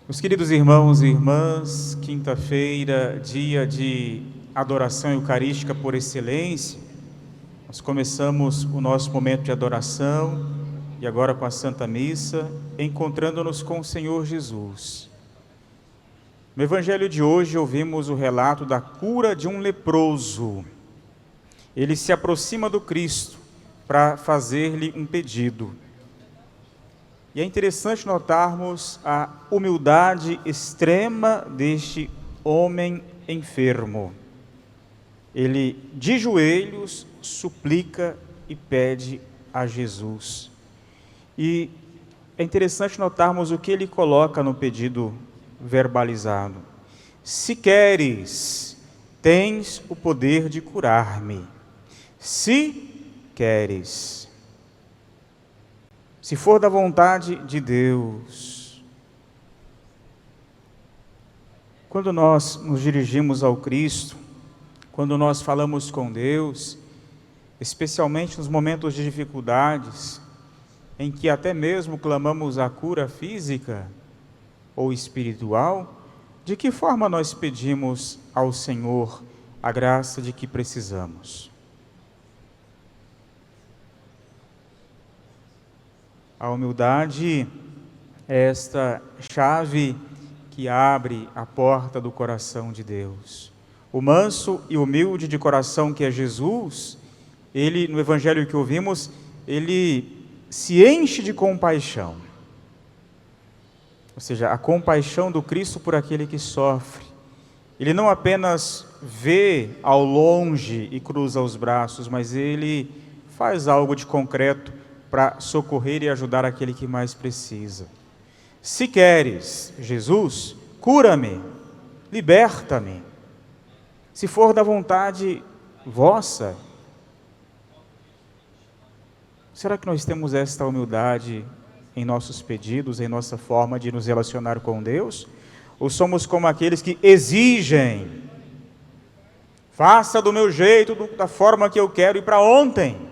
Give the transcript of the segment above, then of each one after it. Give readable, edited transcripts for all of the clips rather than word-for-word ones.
Meus queridos irmãos e irmãs, quinta-feira, dia de adoração eucarística por excelência, nós começamos o nosso momento de adoração e agora com a Santa Missa, encontrando-nos com o Senhor Jesus. No Evangelho de hoje ouvimos o relato da cura de um leproso. Ele se aproxima do Cristo para fazer-lhe um pedido. E é interessante notarmos a humildade extrema deste homem enfermo. Ele, de joelhos, suplica e pede a Jesus. E é interessante notarmos o que ele coloca no pedido verbalizado. Se queres, tens o poder de curar-me. Se queres. Se for da vontade de Deus. Quando nós nos dirigimos ao Cristo, quando nós falamos com Deus, especialmente nos momentos de dificuldades, em que até mesmo clamamos a cura física ou espiritual, de que forma nós pedimos ao Senhor a graça de que precisamos? A humildade é esta chave que abre a porta do coração de Deus. O manso e humilde de coração que é Jesus, ele, no Evangelho que ouvimos, ele se enche de compaixão. Ou seja, a compaixão do Cristo por aquele que sofre. Ele não apenas vê ao longe e cruza os braços, mas ele faz algo de concreto para socorrer e ajudar aquele que mais precisa. Se queres, Jesus, cura-me, liberta-me. Se for da vontade vossa. Será que nós temos esta humildade em nossos pedidos, em nossa forma de nos relacionar com Deus? Ou somos como aqueles que exigem, faça do meu jeito, da forma que eu quero e para ontem?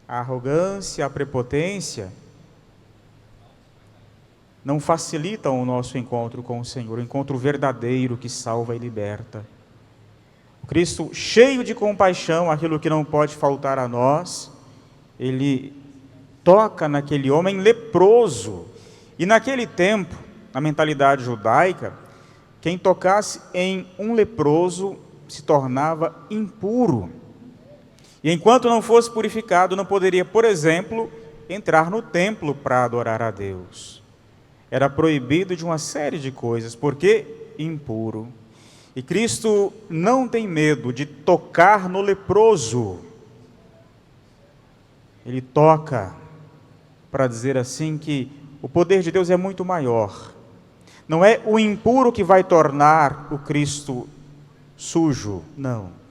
A arrogância, a prepotência não facilitam o nosso encontro com o Senhor, o encontro verdadeiro que salva e liberta. O Cristo, cheio de compaixão, aquilo que não pode faltar a nós, ele toca naquele homem leproso. E naquele tempo, na mentalidade judaica, quem tocasse em um leproso se tornava impuro. E enquanto não fosse purificado, não poderia, por exemplo, entrar no templo para adorar a Deus. Era proibido de uma série de coisas, porque impuro. E Cristo não tem medo de tocar no leproso. Ele toca para dizer assim que o poder de Deus é muito maior. Não é o impuro que vai tornar o Cristo sujo, não.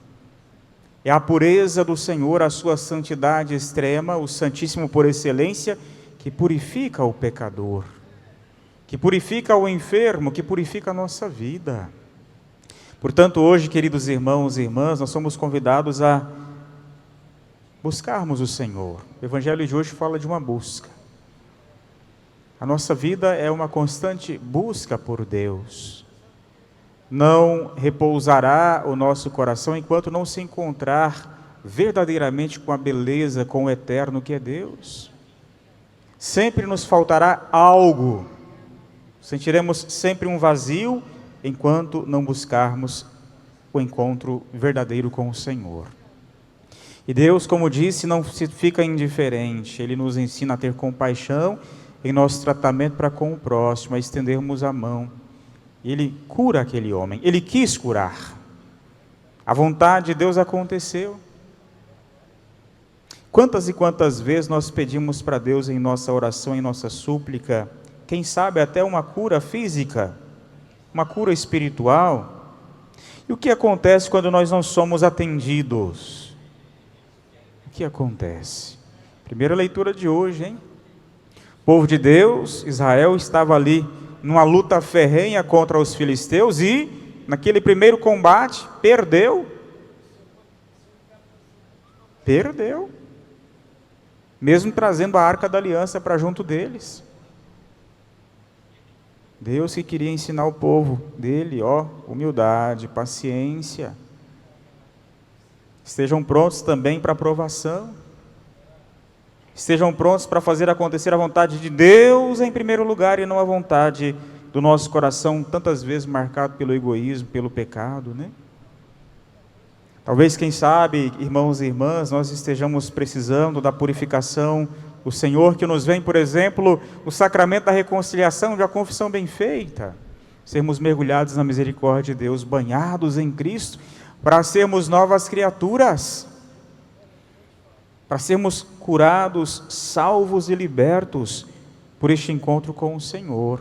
É a pureza do Senhor, a sua santidade extrema, o Santíssimo por excelência, que purifica o pecador, que purifica o enfermo, que purifica a nossa vida. Portanto, hoje, queridos irmãos e irmãs, nós somos convidados a buscarmos o Senhor. O Evangelho de hoje fala de uma busca. A nossa vida é uma constante busca por Deus. Não repousará o nosso coração enquanto não se encontrar verdadeiramente com a beleza, com o eterno que é Deus. Sempre nos faltará algo. Sentiremos sempre um vazio enquanto não buscarmos o encontro verdadeiro com o Senhor. E Deus, como disse, não se fica indiferente. Ele nos ensina a ter compaixão em nosso tratamento para com o próximo, a estendermos a mão. Ele cura aquele homem, ele quis curar. A vontade de Deus aconteceu. Quantas e quantas vezes nós pedimos para Deus em nossa oração, em nossa súplica, quem sabe até uma cura física, uma cura espiritual? E o que acontece quando nós não somos atendidos? O que acontece? Primeira leitura de hoje, hein? O povo de Deus, Israel, estava ali numa luta ferrenha contra os filisteus e, naquele primeiro combate, perdeu. Mesmo trazendo a Arca da Aliança para junto deles. Deus que queria ensinar o povo dele, humildade, paciência. Estejam prontos também para a aprovação. Estejam prontos para fazer acontecer a vontade de Deus em primeiro lugar e não a vontade do nosso coração, tantas vezes marcado pelo egoísmo, pelo pecado, né? Talvez, quem sabe, irmãos e irmãs, nós estejamos precisando da purificação. O Senhor que nos vem, por exemplo, o sacramento da reconciliação, da confissão bem feita. Sermos mergulhados na misericórdia de Deus, banhados em Cristo, para sermos novas criaturas. Para sermos curados, salvos e libertos por este encontro com o Senhor.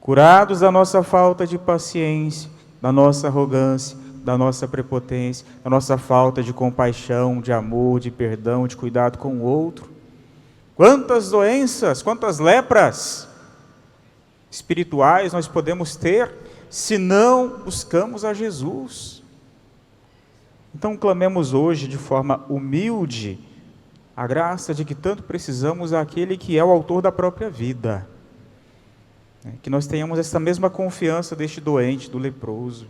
Curados da nossa falta de paciência, da nossa arrogância, da nossa prepotência, da nossa falta de compaixão, de amor, de perdão, de cuidado com o outro. Quantas doenças, quantas lepras espirituais nós podemos ter se não buscamos a Jesus? Então clamemos hoje de forma humilde a graça de que tanto precisamos àquele que é o autor da própria vida. Que nós tenhamos essa mesma confiança deste doente, do leproso.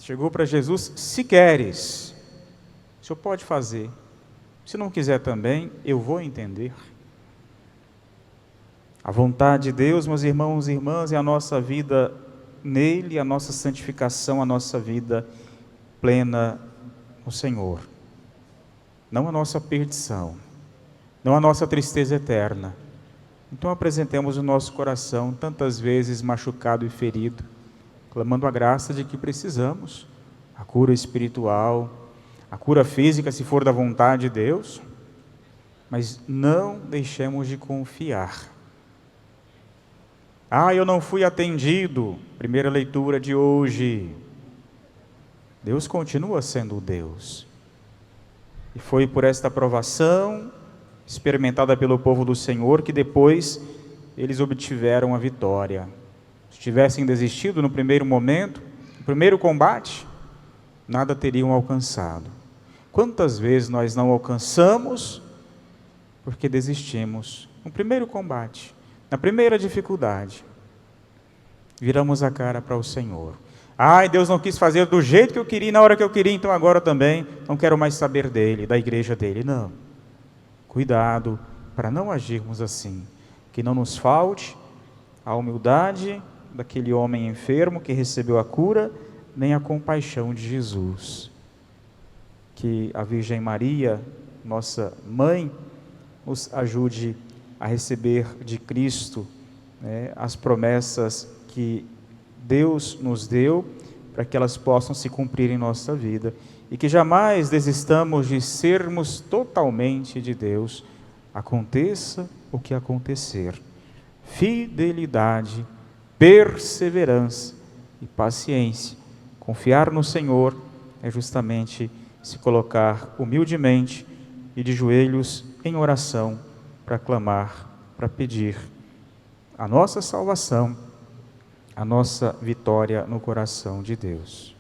Chegou para Jesus: se queres, o Senhor pode fazer. Se não quiser também, eu vou entender. A vontade de Deus, meus irmãos e irmãs, é a nossa vida nele, a nossa santificação, a nossa vida plena no Senhor. Não a nossa perdição, não a nossa tristeza eterna. Então apresentemos o nosso coração, tantas vezes machucado e ferido, clamando a graça de que precisamos, a cura espiritual, a cura física, se for da vontade de Deus, mas não deixemos de confiar. Eu não fui atendido, primeira leitura de hoje. Deus continua sendo Deus. E foi por esta provação, experimentada pelo povo do Senhor, que depois eles obtiveram a vitória. Se tivessem desistido no primeiro momento, no primeiro combate, nada teriam alcançado. Quantas vezes nós não alcançamos porque desistimos no primeiro combate, na primeira dificuldade? Viramos a cara para o Senhor. Deus não quis fazer do jeito que eu queria, na hora que eu queria, então agora também não quero mais saber dele, da igreja dele. Não. Cuidado para não agirmos assim. Que não nos falte a humildade daquele homem enfermo que recebeu a cura, nem a compaixão de Jesus. Que a Virgem Maria, nossa mãe, nos ajude a receber de Cristo as promessas que Deus nos deu, para que elas possam se cumprir em nossa vida, e que jamais desistamos de sermos totalmente de Deus, aconteça o que acontecer. Fidelidade, perseverança e paciência. Confiar no Senhor é justamente se colocar humildemente e de joelhos em oração para clamar, para pedir a nossa salvação, a nossa vitória no coração de Deus.